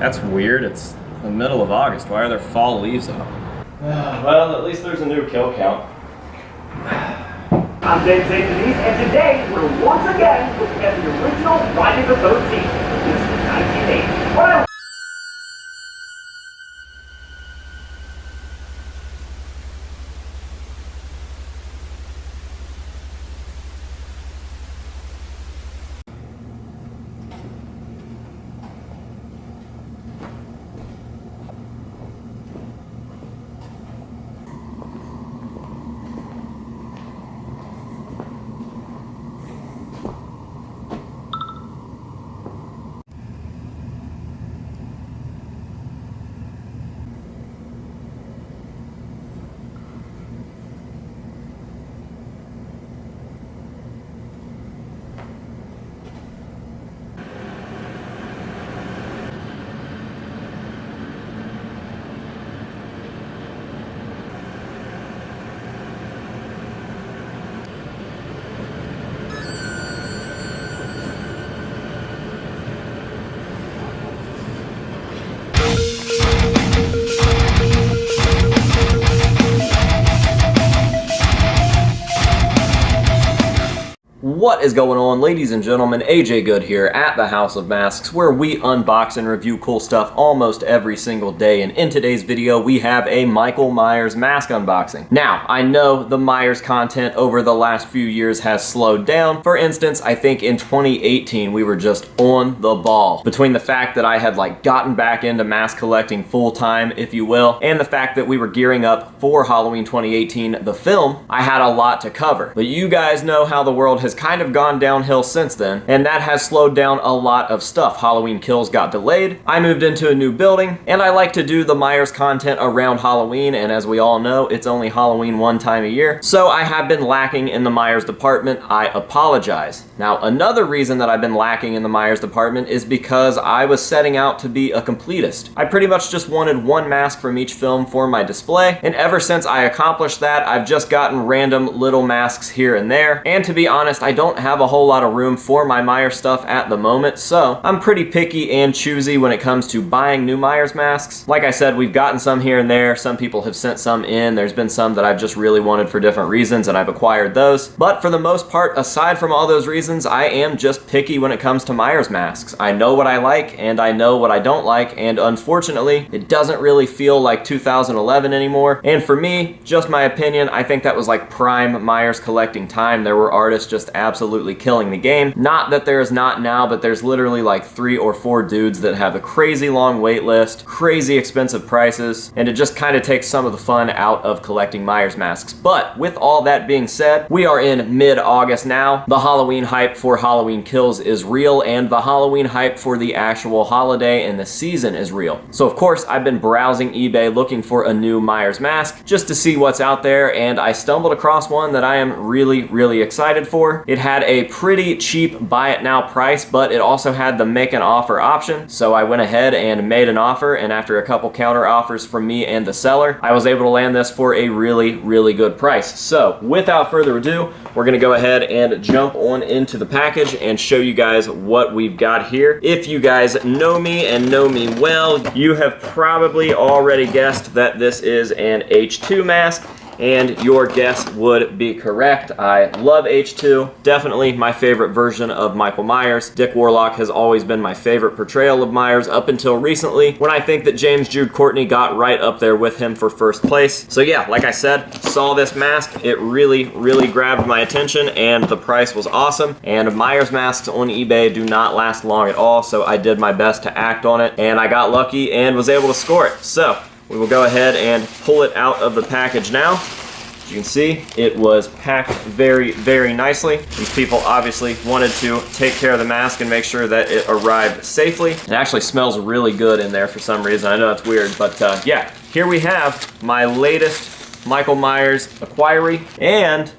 That's weird. It's the middle of August. Why are there fall leaves up? Well, at least there's a new kill count. I'm Dave Denise, and today we're once again looking at the original Friday the 13th. This is 1980. What What is going on, ladies and gentlemen? AJ Good here at the House of Masks, where we unbox and review cool stuff almost every single day. And in today's video, we have a Michael Myers mask unboxing. Now, I know the Myers content over the last few years has slowed down. For instance, I think in 2018, we were just on the ball. Between the fact that I had gotten back into mask collecting full time, if you will, and the fact that we were gearing up for Halloween 2018, the film, I had a lot to cover. But you guys know how the world has kind of gone downhill since then, and that has slowed down a lot of stuff. Halloween Kills got delayed, I moved into a new building, and I like to do the Myers content around Halloween, and as we all know, it's only Halloween one time a year, so I have been lacking in the Myers department. I apologize. Now, another reason that I've been lacking in the Myers department is because I was setting out to be a completist. I pretty much just wanted one mask from each film for my display, and ever since I accomplished that, I've just gotten random little masks here and there, and to be honest, I don't have a whole lot of room for my Myers stuff at the moment, so I'm pretty picky and choosy when it comes to buying new Myers masks. Like I said, we've gotten some here and there. Some people have sent some in. There's been some that I've just really wanted for different reasons, and I've acquired those. But for the most part, aside from all those reasons, I am just picky when it comes to Myers masks. I know what I like, and I know what I don't like, and unfortunately, it doesn't really feel like 2011 anymore. And for me, just my opinion, I think that was like prime Myers collecting time. There were artists just absolutely killing the game. Not that there is not now, but there's literally like 3 or 4 dudes that have a crazy long wait list, crazy expensive prices, and it just kind of takes some of the fun out of collecting Myers masks. But with all that being said, we are in mid-August now. The Halloween hype for Halloween Kills is real, and the Halloween hype for the actual holiday and the season is real. So of course, I've been browsing eBay looking for a new Myers mask just to see what's out there, and I stumbled across one that I am really excited for. It had a pretty cheap buy it now price, but it also had the make an offer option. So I went ahead and made an offer, and after a couple counter offers from me and the seller, I was able to land this for a really good price. So without further ado, we're gonna go ahead and jump on into the package and show you guys what we've got here. If you guys know me and know me well, you have probably already guessed that this is an H2 mask. And your guess would be correct. I love H2. Definitely my favorite version of Michael Myers. Dick Warlock has always been my favorite portrayal of Myers up until recently, when I think that James Jude Courtney got right up there with him for first place. So yeah, like I said, saw this mask. It really grabbed my attention, and the price was awesome. And Myers masks on eBay do not last long at all, so I did my best to act on it, and I got lucky and was able to score it. So we will go ahead and pull it out of the package now. As you can see, it was packed very nicely. These people obviously wanted to take care of the mask and make sure that it arrived safely. It actually smells really good in there for some reason. I know that's weird, but yeah, here we have my latest Michael Myers acquiry, and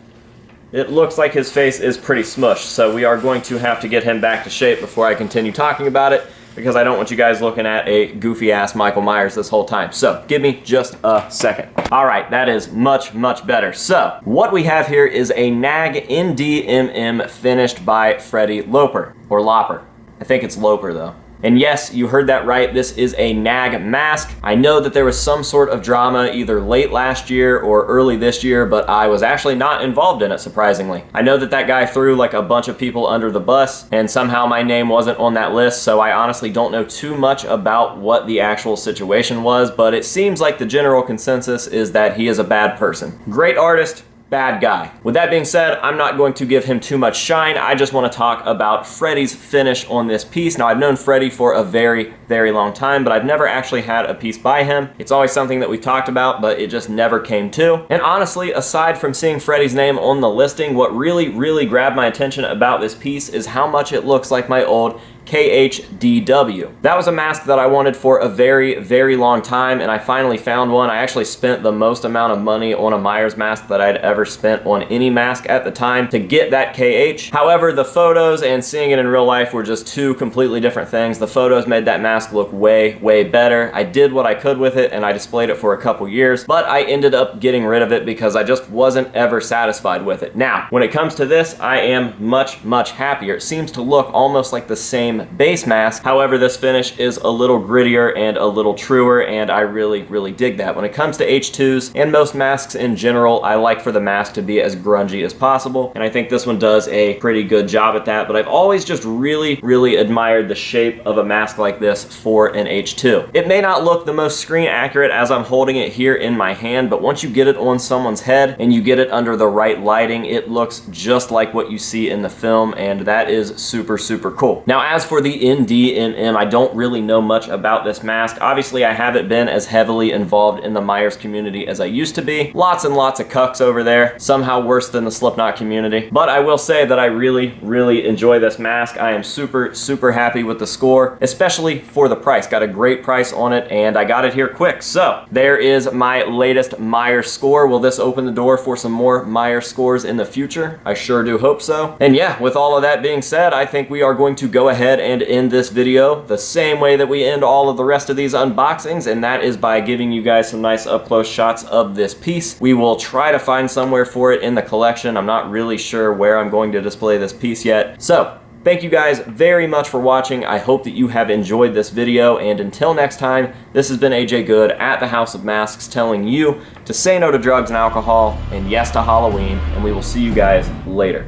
it looks like his face is pretty smushed, so we are going to have to get him back to shape before I continue talking about it, because I don't want you guys looking at a goofy-ass Michael Myers this whole time. So give me just a second. All right, that is much better. So what we have here is a NAG NDMM finished by Freddie Loper, or Lopper. I think it's Loper though. And yes, you heard that right, this is a NAG mask. I know that there was some sort of drama either late last year or early this year, but I was actually not involved in it, surprisingly. I know that that guy threw like a bunch of people under the bus, and somehow my name wasn't on that list, so I honestly don't know too much about what the actual situation was, but it seems like the general consensus is that he is a bad person. Great artist, bad guy. With that being said, I'm not going to give him too much shine. I just want to talk about Freddie's finish on this piece. Now, I've known Freddie for a very, very long time, but I've never actually had a piece by him. It's always something that we've talked about, but it just never came to. And honestly, aside from seeing Freddie's name on the listing, what really, really grabbed my attention about this piece is how much it looks like my old KHDW. That was a mask that I wanted for a very, very long time, and I finally found one. I actually spent the most amount of money on a Myers mask that I'd ever spent on any mask at the time to get that KH. However, the photos and seeing it in real life were just two completely different things. The photos made that mask look way, way better. I did what I could with it, and I displayed it for a couple years, but I ended up getting rid of it because I just wasn't ever satisfied with it. Now, when it comes to this, I am much, much happier. It seems to look almost like the same base mask. However, this finish is a little grittier and a little truer, and I really, really dig that. When it comes to H2s and most masks in general, I like for the mask to be as grungy as possible, and I think this one does a pretty good job at that, but I've always just really, really admired the shape of a mask like this for an H2. It may not look the most screen accurate as I'm holding it here in my hand, but once you get it on someone's head and you get it under the right lighting, it looks just like what you see in the film, and that is super, super cool. Now, as for the ND&M, I don't really know much about this mask. Obviously, I haven't been as heavily involved in the Myers community as I used to be. Lots and lots of cucks over there, somehow worse than the Slipknot community. But I will say that I really, really enjoy this mask. I am super, super happy with the score, especially for the price. Got a great price on it, and I got it here quick. So there is my latest Myers score. Will this open the door for some more Myers scores in the future? I sure do hope so. And yeah, with all of that being said, I think we are going to go ahead and end this video the same way that we end all of the rest of these unboxings, and that is by giving you guys some nice up-close shots of this piece. We will try to find somewhere for it in the collection. I'm not really sure where I'm going to display this piece yet. So, thank you guys very much for watching. I hope that you have enjoyed this video, and until next time, this has been AJ Good at the House of Masks telling you to say no to drugs and alcohol, and yes to Halloween, and we will see you guys later.